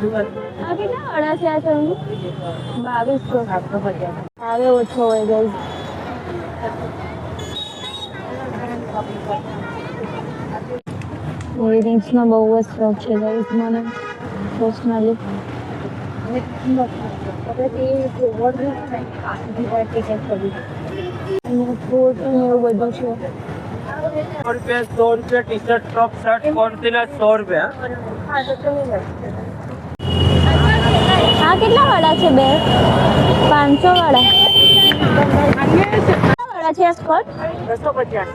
આ કેટલા વાળા છે આ ચણિયું? 2200. હવે ઓછો હોય ગાઈસ. ઇયરિંગ્સનો બહુ જ શોખ છે ગાઈસ મને પર્સનલી. કોટ ને એવું બધું છે. 100 रुपये टी शर्ट टॉप शर्ट कौन सी ना 100 रुपये। આ કેટલા વાળા છે બે? 500 વાળા. કેટલા વાળા છે આ સ્કર્ટ? 250.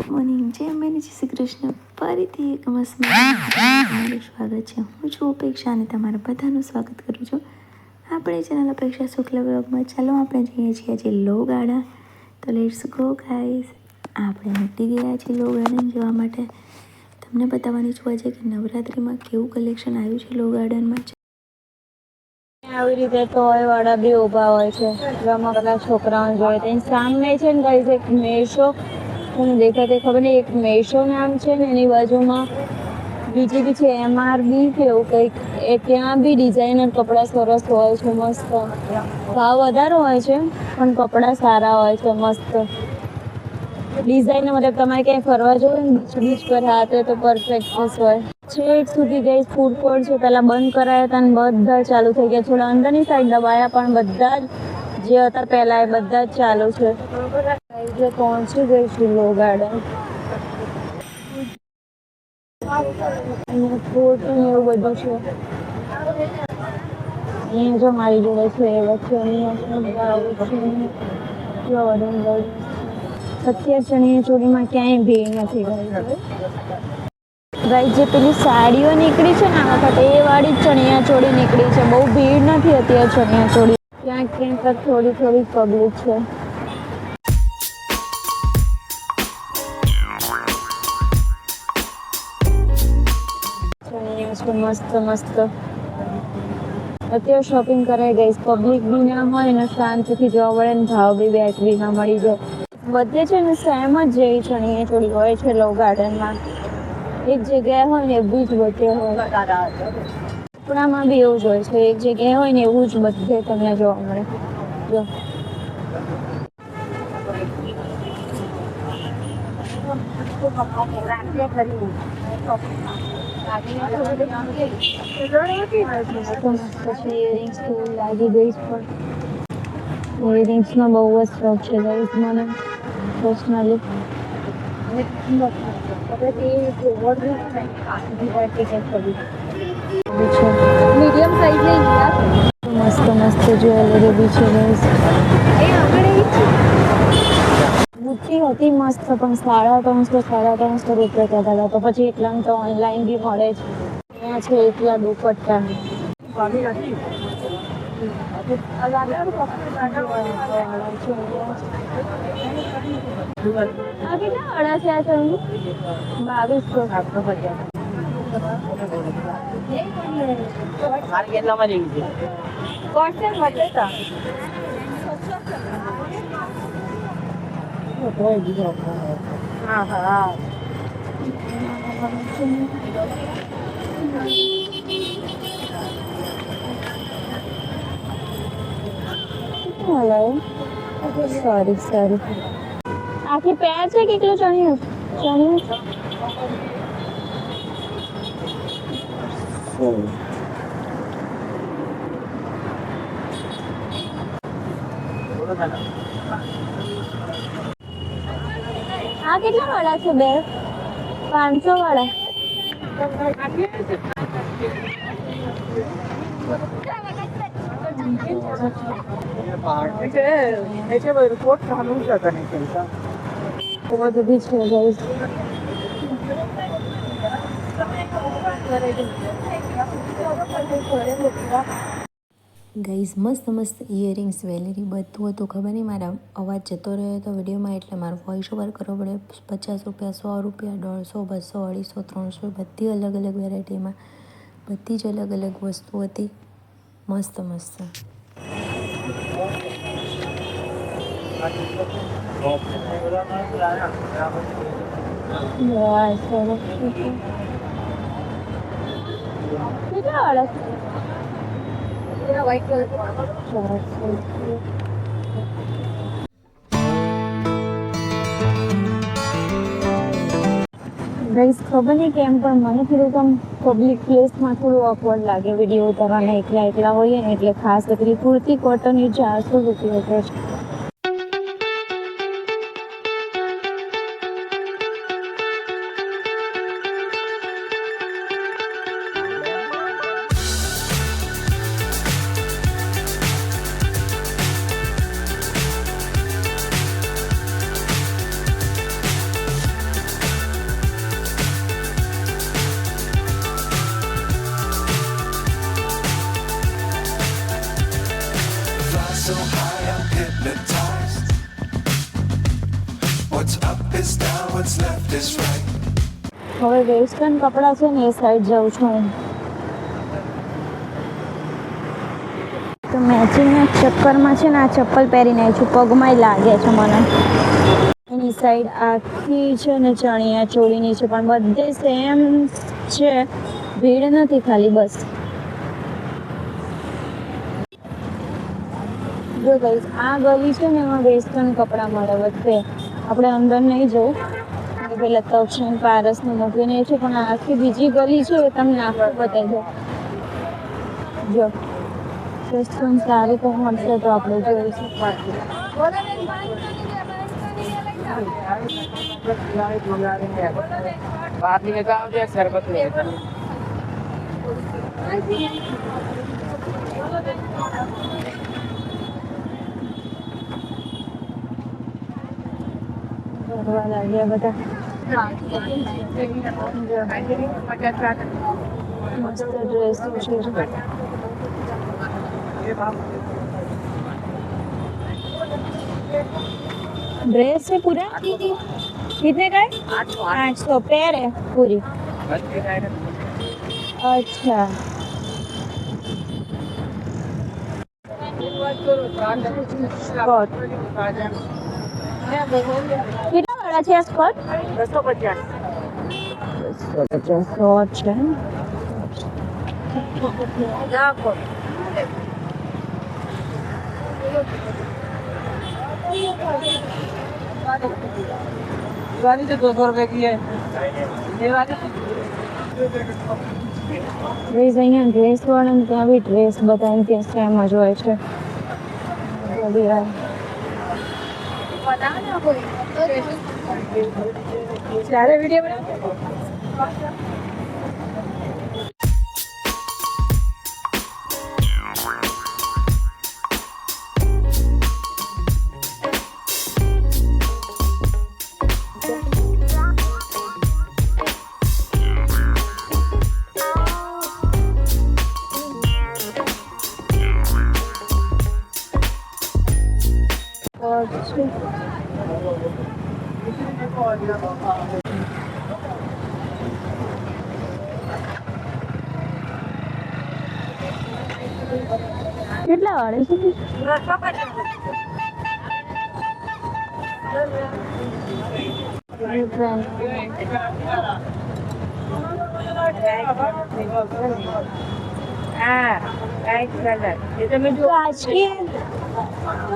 મોર્નિંગ જય અંબેની, જય શ્રી કૃષ્ણ. ફરીથી એક મસ્ત તમારું સ્વાગત છે. હું છું અપેક્ષા અને તમારા બધાનું સ્વાગત કરું છું આપણી ચેનલ અપેક્ષા શુક્લ બ્લોગમાં. ચાલો આપણે જઈએ છીએ આજે લો ગાર્ડન. તો લેટ્સ ગો ગાઈઝ. આપણે નીકળી ગયા છીએ લો ગાર્ડન જવા માટે. તમને બતાવવાની છું આજે કે નવરાત્રિમાં કેવું કલેક્શન આવ્યું છે લો ગાર્ડનમાં. આવી રીતે ટોય વાળા બી ઊભા હોય છે, રમકડા છોકરાઓ જોઈએ. તેની સામે છે ને ગાઈઝ એક મેશો, તમને દેખાતે ખબર નહીં, એક મેશો નામ છે ને એની બાજુમાં બીજી બી છે MRB કે એવું કંઈક. એ ત્યાં બી ડિઝાઇનર કપડાં સરસ હોય છે, મસ્ત. ભાવ વધારે હોય છે પણ કપડાં સારા હોય છે, મસ્ત ડિઝાઇન. મતલબ તમારે ક્યાંય ફરવા જવું ને બીચ પર હાથે તો પરફેક્ટ પીસ હોય. છેક સુધી ગઈ ફૂડ કોર્ટ છે, પહેલાં બંધ કરાયા હતા ને બધા ચાલુ થઈ ગયા. થોડા અંદરની સાઈડ દબાયા પણ બધા જ જે હતા પહેલાં એ બધા જ ચાલુ છે. એટલે પહોંચી ગઈ છું લો ગાર્ડન. ફૂડ ને એવું બધું છે. અહીંયા જો મારી જોડે છે એ વચ્ચે અહીંયા અત્યારે ચણિયા ચોળીમાં ક્યાંય ભીડ નથી ગાઈસ. જે પેલી સાડીઓ નીકળી છે ને આ વખતે એ વાળી જ ચણિયા ચોળી નીકળી છે. બહુ ભીડ નથી અત્યારે ચણિયા ચોળી. ક્યાંક ક્યાંક થોડી થોડી પબ્લિક છે. ચણિયા છે મસ્ત મસ્ત. અત્યારે શોપિંગ કરાઈ ગઈ. પબ્લિક બી ના હોય ને શાંતિથી જોવા મળે ને ભાવ બી વ્યાજબીમાં મળી જાય. બધે છે ને સેમ જ જેવી ચણિયા ચોળી હોય છે લો ગાર્ડનમાં. એક જગ્યાએ હોય ને એવું જ બધે હોય. કપડામાં બી એવું જ હોય છે, એક જગ્યાએ હોય ને એવું જ બધે તમને જોવા મળે. જો ઇયરિંગ્સ લાગી ગઈ પણ ઇયરિંગ્સનો બહુ જ શોખ છે ગાઈસ મને પર્સનલી. મીડિયમ સાઈઝ લઈ યાર. મસ્ત મસ્ત જ્વેલરી બી છે ગાઈસ. બુટ્ટી હતી મસ્ત પણ 350 રૂપિયા કહેતા હતા. તો પછી એટલામાં તો ઓનલાઈન બી મળે છે. અહીંયા છે એટલા દુપટ્ટા. આ કેટલા વાળા છે આ ચણિયું? 2200. મારે કેટલામાં લેવી છે? કોટન બટેટા. હા હા. હેલો. સોરી. આખી પેર છે કે કેટલું ચણિયું? આ કેટલા વાળા છે બે? 500 વાળા. कोट घालून जाता नाही त्यांचा બધું બી છે ગાઈસ. ગાઈઝ મસ્ત મસ્ત ઇયરિંગ્સ જ્વેલરી બધું હતું. ખબર નહીં મારા અવાજ જતો રહ્યો હતો વિડીયોમાં એટલે મારો વોઇસ ઓવર કરવો પડે. 50 રૂપિયા, 100 રૂપિયા, 150, 200, 250, 300 બધી અલગ અલગ વેરાયટીમાં બધી જ અલગ અલગ વસ્તુ હતી. મસ્ત મસ્ત. કેટલા વાળા ગાઈસ ખબર નહીં કેમ પણ મને થોડુંક આમ પબ્લિક પ્લેસમાં થોડું ઓકવર્ડ લાગે વિડીયો ઉતારવાના એકલા હોઈએ ને એટલે ખાસ કરી કુર્તી કોટનની 400 રૂપિયા છે. So high, I'm hypnotized. What's up is down, what's left is right. હવે વેસ્ટર્ન કપડાં છે ને એ સાઈડ જાઉં છું હું. તો મેચિંગના ચક્કરમાં છે ને આ ચપ્પલ પહેરીને આવી છું, પગમાંય લાગે છે મને. એની સાઈડ આખી છે ને ચણિયા ચોળીની છે પણ બધે સેમ છે, ભીડ નથી ખાલી બસ. જો ગાઈસ આ ગલી છે ને એમાં વેસ્ટર્ન કપડાં મળે બધે. આપણે અંદર નહીં જવું પેલા તક્ષણ પારસને મૂકીને છે પણ આખી બીજી ગલી છે એ તમને આખું બતાવી દો. જો વેસ્ટર્ન સારું તો મળશે તો આપણે જોઈશું. बाहर निकल जाओ जो शरबत ले ભરવા લાગ્યા બધા. મસ્ત ડ્રેસ છે. ड्रेस है पूरा कितने का है? 800 पैर है पूरी. अच्छा स्कर्ट कितना वाला है स्कर्ट? 250 शॉर्ट है. गाड़ी तो 200 रुपए की है ये वाली ડ્રેસ અહીંયા ડ્રેસ વાળાને ત્યાં બી ડ્રેસ બધાને ત્યાં સેમ જ હોય છે. सारे वीडियो में કેટલા વાળે છે?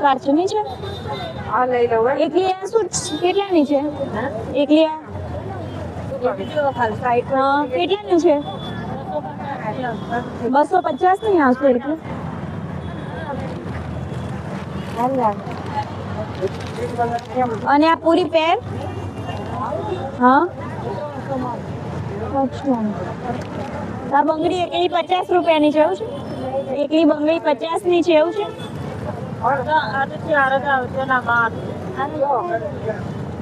કાચની છે એકલી આ શું કેટલાની છે? એકલી આ કેટલાની છે? 250 ની આવશે એટલે. અને આ પૂરી પેર? હા અચ્છા. આ બંગડી એકલી 50 રૂપિયાની છે એવું છે? એકલી બંગડી 50 ની છે એવું છે?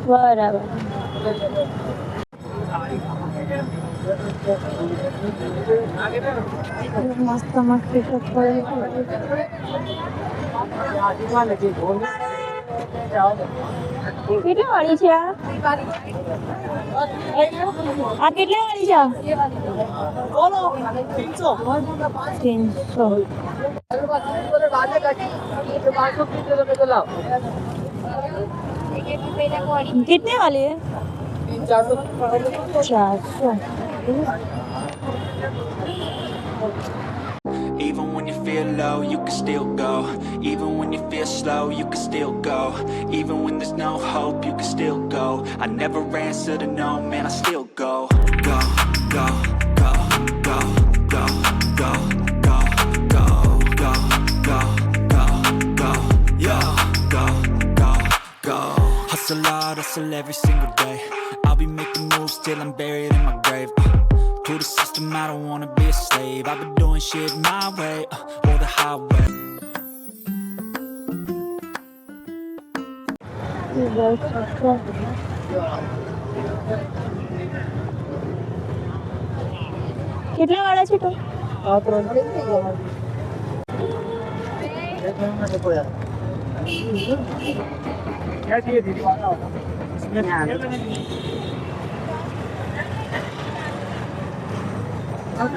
બરાબર. મસ્ત મસ્ત કેટલા વાળી છે આ? આ કેટલા વાળી છે? 300. कितने वाली है? 400. feel low, you can still go. Even when you feel slow, you can still go. Even when there's no hope, you can still go. I never answer to no, man, I still go. Go, go, go, go, go, go, go, go, go, go, go, go, yo, go, go, go. Hustle hard, hustle every single day. I'll be making moves till I'm buried in my grave. To the system, I don't wanna be a slave. I've been doing shit my way, or the highway. કેટલા વાળા છે તો क्या चाहिए दीदी?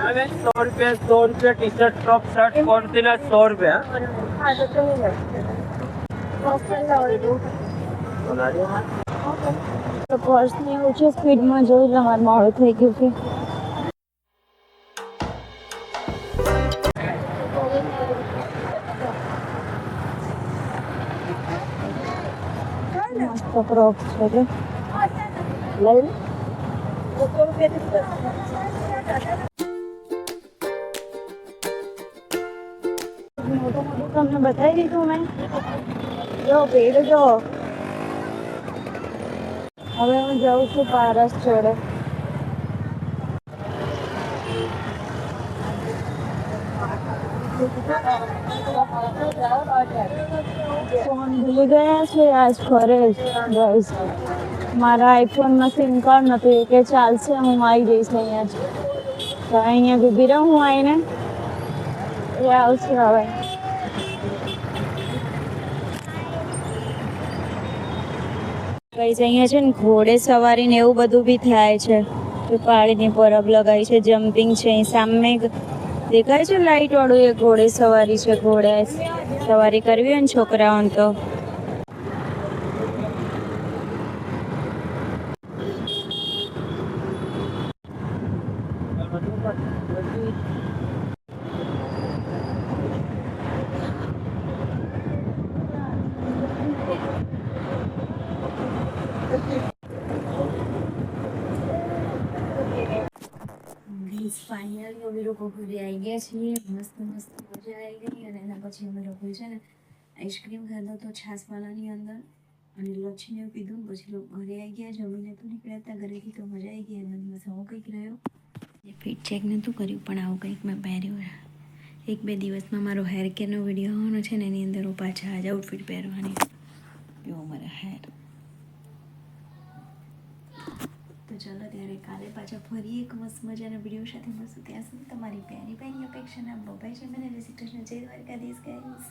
अरे 100 रुपये T shirt top shirt कौन सी ना 100 रुपये તો પર્સને ઓછી સ્પીડમાં જોઈ લો, મારે મોડું થઈ ગયું છે. મસ્ત ફ્રોક છે એટલે લઈ લે. તમને બતાવી દીધું મેં. જો પેડ જો. હવે હું જાઉં છું પારસ જોડે. ફોન ભૂલી ગયા છે આજ ઘરે જ ગાઈસ. મારા આઈફોનમાં સિમ કાર્ડ નહોતું, એ કે ચાલશે હું આવી જઈશ અહીંયા જ. તો અહીંયા ઊભી રહું હું આવીને, એ આવશે હવે. કઈ અહીંયા છે ને ઘોડે સવારી ને એવું બધું બી થાય છે. પાણીની પરબ લગાવી છે, જમ્પિંગ છે. અહીં સામે દેખાય છે લાઈટ વાળું, એ ઘોડે સવારી છે. ઘોડે સવારી કરવી હોય ને છોકરાઓને તો. ફાઇનલી અમે લોકો ઘરે આવી ગયા છીએ. મસ્ત મસ્ત મજા આવી ગઈ. અને એના પછી અમે લોકો છે ને આઈસ્ક્રીમ ખાધો તો છાસવાલાની અંદર, અને લચ્છીને પીધું. પછી લોકો ઘરે આવી ગયા, જમીને તો નીકળ્યા હતા ઘરેથી. તો મજા આવી ગઈ. એનો દિવસ આવો કંઈક રહ્યો. ફિટ ચેક નહોતું કર્યું, પણ આવું કંઈક મેં પહેર્યું. 1-2 દિવસમાં મારો હેર કેરનો વિડીયો આવવાનો છે ને, એની અંદર હું પાછા આજ આઉટફિટ પહેરવાની. એવો મારા હેર. તો ચાલો ત્યારે કાલે પાછા ફરી એક મસ્ત મજાના વિડીયો સાથે મળશું. ત્યાં સુધી તમારી પ્યારી પ્યારી અપેક્ષાના બબાઈ છે. મને જય શ્રી કૃષ્ણ, જય દ્વારકાધીશ ગાઈસ.